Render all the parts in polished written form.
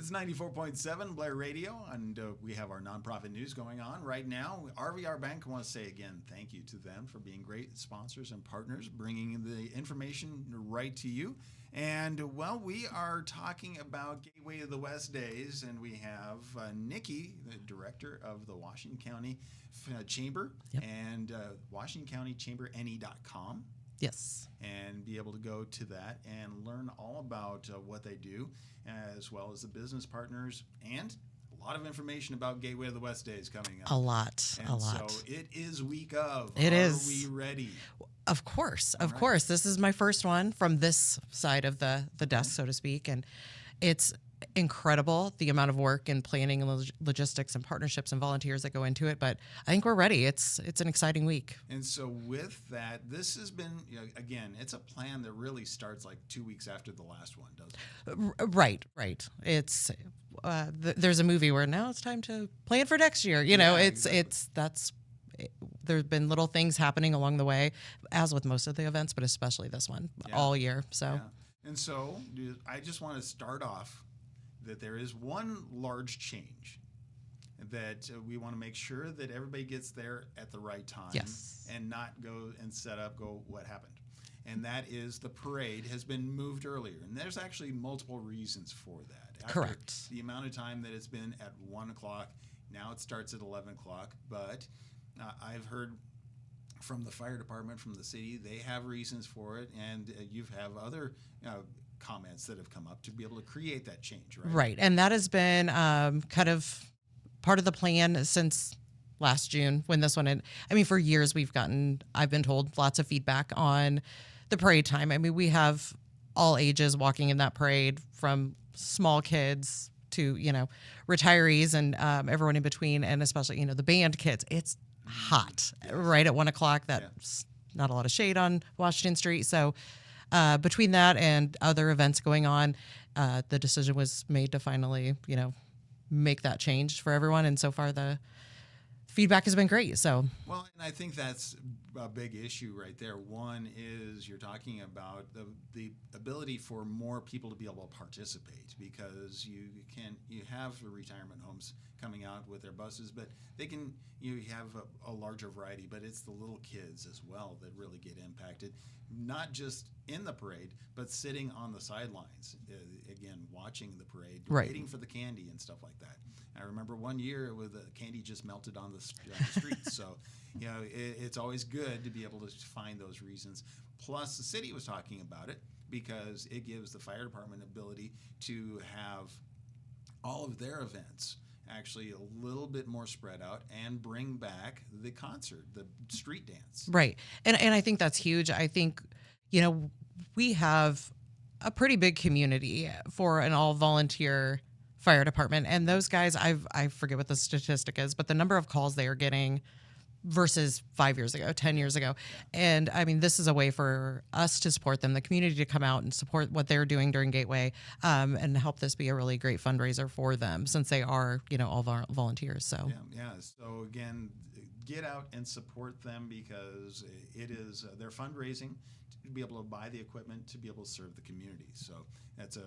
It's 94.7 Blair Radio, and we have our nonprofit news going on right now. RVR Bank, I want to say again, thank you to them for being great sponsors and partners, bringing the information right to you. And, well, we are talking about Gateway of the West Days, and we have Niki, the director of the Washington County Chamber, and WashingtonCountyChamberNE.com. Yes. And be able to go to that and learn all about what they do, as well as the business partners, and a lot of information about Gateway of the West Days coming up. A lot. So it is week of. It is. Are we ready? Of course. This is my first one from this side of the desk, so to speak. And it's incredible, the amount of work and planning and logistics and partnerships and volunteers that go into it. But I think we're ready. It's an exciting week. And so with that, this has been, again, it's a plan that really starts like 2 weeks after the last one, doesn't it? Right. It's there's a movie where now it's time to plan for next year. There's been little things happening along the way, as with most of the events, but especially this one all year. So. Yeah. And so I just want to start off that there is one large change that we want to make sure that everybody gets there at the right time and not go and go what happened. And that is the parade has been moved earlier. And there's actually multiple reasons for that. Correct. The amount of time that it's been at 1 o'clock, now it starts at 11 o'clock. But I've heard from the fire department, from the city, they have reasons for it. And you have other comments that have come up to be able to create that change, right? Right, and that has been kind of part of the plan since last June when this one. For years I've been told lots of feedback on the parade time. We have all ages walking in that parade, from small kids to retirees and everyone in between, and especially the band kids. It's hot right at 1 o'clock. That's not a lot of shade on Washington Street, so. Between that and other events going on, the decision was made to finally, make that change for everyone. And so far, the feedback has been great. So, well, and I think that's a big issue right there. One is you're talking about the ability for more people to be able to participate, because you have the retirement homes coming out with their buses, but you have a larger variety. But it's the little kids as well that really get impacted, not just in the parade, but sitting on the sidelines, again, watching the parade, waiting for the candy and stuff like that. I remember one year with the candy just melted on the streets. So, it's always good to be able to find those reasons. Plus, the city was talking about it because it gives the fire department ability to have all of their events actually a little bit more spread out and bring back the concert, the street dance. Right. And I think that's huge. I think, we have a pretty big community for an all volunteer fire department. And those guys, I forget what the statistic is, but the number of calls they are getting versus 5 years ago, 10 years ago. And this is a way for us to support them, the community to come out and support what they're doing during Gateway, and help this be a really great fundraiser for them, since they are, all volunteers. So, So again, get out and support them, because it is their fundraising to be able to buy the equipment to be able to serve the community. So that's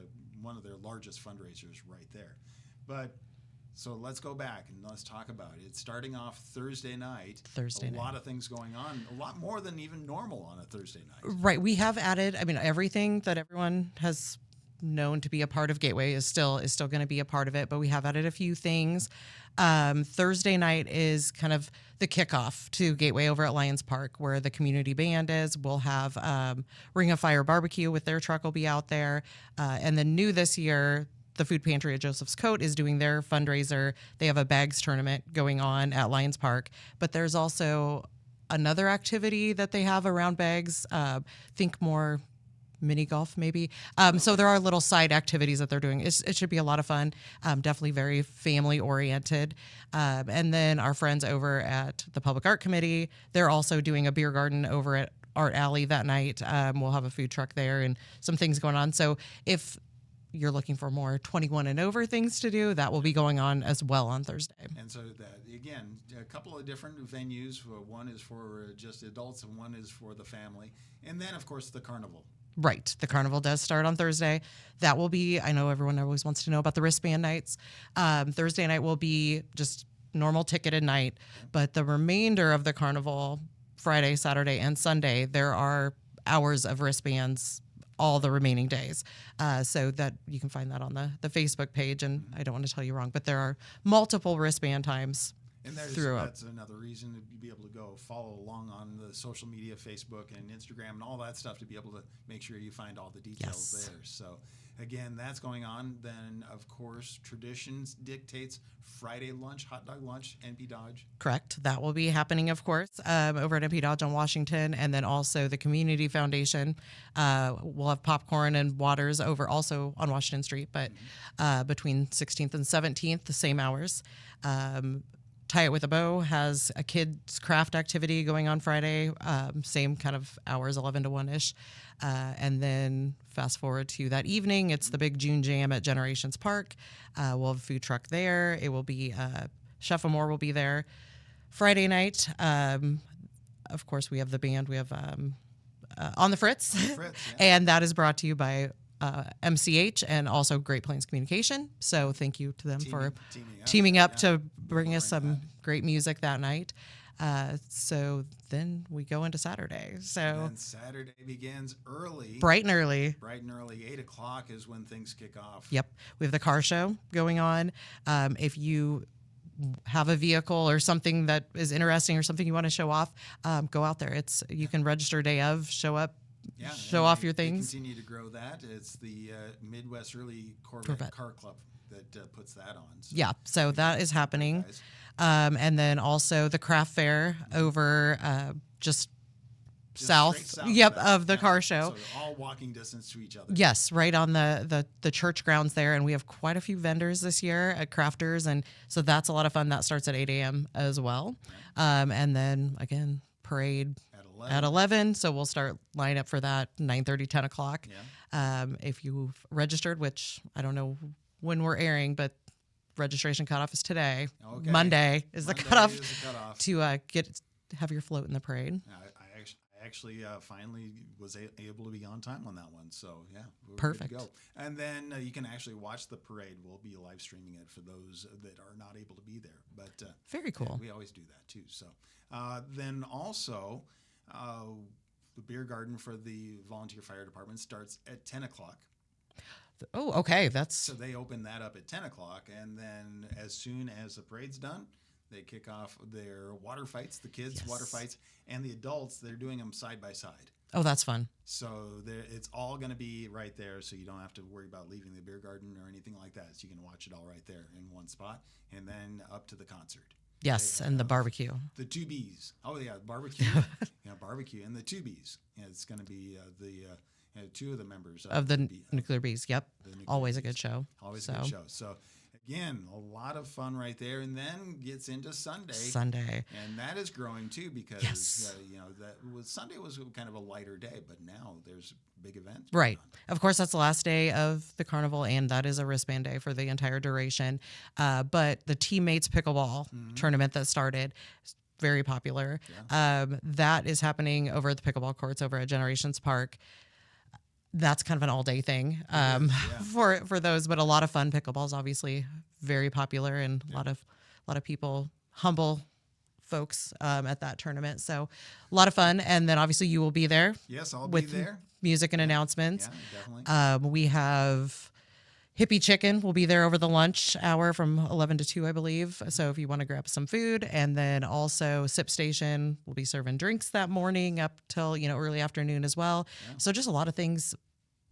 one of their largest fundraisers right there. But so let's go back and let's talk about it. It's starting off Thursday night. A lot of things going on, a lot more than even normal on a Thursday night. Right. We have added, everything that everyone has known to be a part of Gateway is still going to be a part of it, but we have added a few things. Thursday night is kind of the kickoff to Gateway over at Lions Park, where the community band is. We'll have Ring of Fire Barbecue with their truck will be out there. And then new this year, the food pantry at Joseph's Coat is doing their fundraiser. They have a bags tournament going on at Lions Park, but there's also another activity that they have around bags. Think more mini golf maybe. So there are little side activities that they're doing. It should be a lot of fun. Definitely very family oriented. And then our friends over at the Public Art Committee, they're also doing a beer garden over at Art Alley that night. We'll have a food truck there and some things going on. So if you're looking for more 21 and over things to do, that will be going on as well on Thursday. And so that, again, a couple of different venues. One is for just adults and one is for the family. And then, of course, the carnival. Right. The carnival does start on Thursday. That will be, I know everyone always wants to know about the wristband nights. Thursday night will be just normal ticketed night, but the remainder of the carnival, Friday, Saturday, and Sunday, there are hours of wristbands all the remaining days. So that you can find that on the Facebook page. And I don't want to tell you wrong, but there are multiple wristband times. And that's another reason to be able to go follow along on the social media, Facebook and Instagram and all that stuff, to be able to make sure you find all the details there. So again, that's going on. Then, of course, traditions dictates Friday lunch, hot dog lunch, NP Dodge. Correct. That will be happening, of course, over at NP Dodge on Washington. And then also the Community Foundation. We'll have popcorn and waters over also on Washington Street, but between 16th and 17th, the same hours. Tie It With a Bow has a kids craft activity going on Friday, same kind of hours, 11 to 1-ish. And then fast forward to that evening, it's the big June Jam at Generations Park. We'll have a food truck there. It will be, Chef Amore will be there. Friday night, of course, we have the band. We have On the Fritz. And that is brought to you by MCH and also Great Plains Communication. So thank you to them for teaming up to bring us some great music that night. So then we go into Saturday. So and Saturday begins early. Bright and early. 8 o'clock is when things kick off. Yep. We have the car show going on. If you have a vehicle or something that is interesting or something you want to show off, go out there. You can register day of, show up. Show off your things. Continue to grow that. It's the Midwest Early Corvette Car Club that puts that on. So yeah, so that is happening. And then also the craft fair over just south of the car show. So all walking distance to each other. Yes, right on the church grounds there. And we have quite a few vendors this year at crafters. And so that's a lot of fun. That starts at 8 a.m. as well. And then, again, parade at 11, so we'll start line up for that 9:30, 10 o'clock. If you've registered, which I don't know when we're airing, but registration cutoff is today. Monday is the cutoff to have your float in the parade. I actually finally was able to be on time on that one, so yeah, we're perfect. Good to go. And then you can actually watch the parade. We'll be live streaming it for those that are not able to be there. But very cool. Yeah, we always do that too. So then also. The beer garden for the volunteer fire department starts at 10 o'clock. Oh, okay. So they open that up at 10 o'clock, and then as soon as the parade's done, they kick off their water fights, the kids' water fights, and the adults. They're doing them side by side. Oh, that's fun. So it's all going to be right there, so you don't have to worry about leaving the beer garden or anything like that. So you can watch it all right there in one spot, and then up to the concert. Yes, and the barbecue. The 2Bs. Oh, yeah, barbecue. Barbecue. And the 2Bs. Yeah, it's going to be two of the members of the Nuclear Bees. Yep. Always a good show. Always a good show. So, again, a lot of fun right there. And then gets into Sunday. And that is growing, too, because, Sunday was kind of a lighter day, but now there's big events. Right. Of course, that's the last day of the carnival, and that is a wristband day for the entire duration. But the Teammates Pickleball tournament that started, very popular. Yeah. That is happening over at the pickleball courts over at Generations Park. That's kind of an all-day thing for those, but a lot of fun. Pickleball's obviously very popular, and a lot of people, humble folks at that tournament. So a lot of fun. And then obviously you will be there. Yes, I'll be there. Music and announcements. Yeah, definitely. We have Hippie Chicken will be there over the lunch hour from 11 to 2, I believe. So if you want to grab some food, and then also Sip Station will be serving drinks that morning up till, early afternoon as well. Yeah. So just a lot of things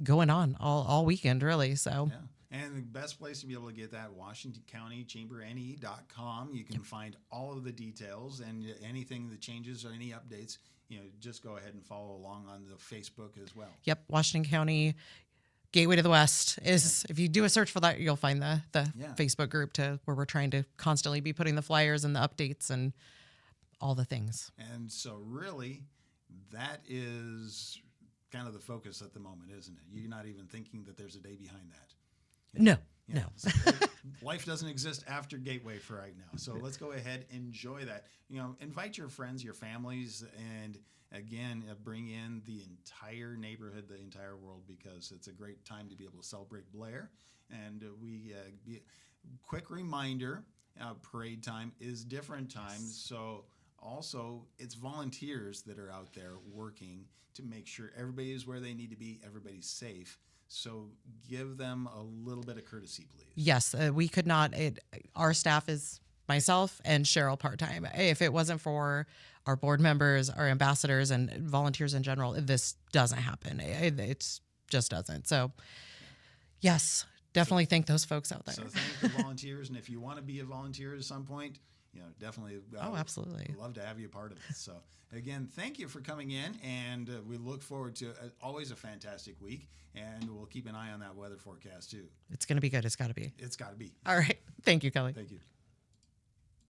going on all weekend, really. So. Yeah. And the best place to be able to get that, WashingtonCountyChamberNE.com. You can find all of the details and anything that changes or any updates. Just go ahead and follow along on the Facebook as well. Yep, Washington County Gateway to the West is. If you do a search for that, you'll find the Facebook group where we're trying to constantly be putting the flyers and the updates and all the things. And so, really, that is kind of the focus at the moment, isn't it? You're not even thinking that there's a day behind that. No. Life doesn't exist after Gateway for right now. So let's go ahead, enjoy that. Invite your friends, your families, and again, bring in the entire neighborhood, the entire world, because it's a great time to be able to celebrate Blair. And quick reminder, parade time is different times. So also, it's volunteers that are out there working to make sure everybody is where they need to be, everybody's safe. So give them a little bit of courtesy, please. Yes, we could not. Our staff is myself and Cheryl part-time. If it wasn't for our board members, our ambassadors, and volunteers in general, this doesn't happen. It just doesn't. So, yes, definitely thank those folks out there. So thank the volunteers, and if you want to be a volunteer at some point, definitely. Absolutely. Love to have you a part of it. So again, thank you for coming in, and we look forward to always a fantastic week, and we'll keep an eye on that weather forecast too. It's going to be good. It's got to be. It's got to be. All right. Thank you, Kelly. Thank you.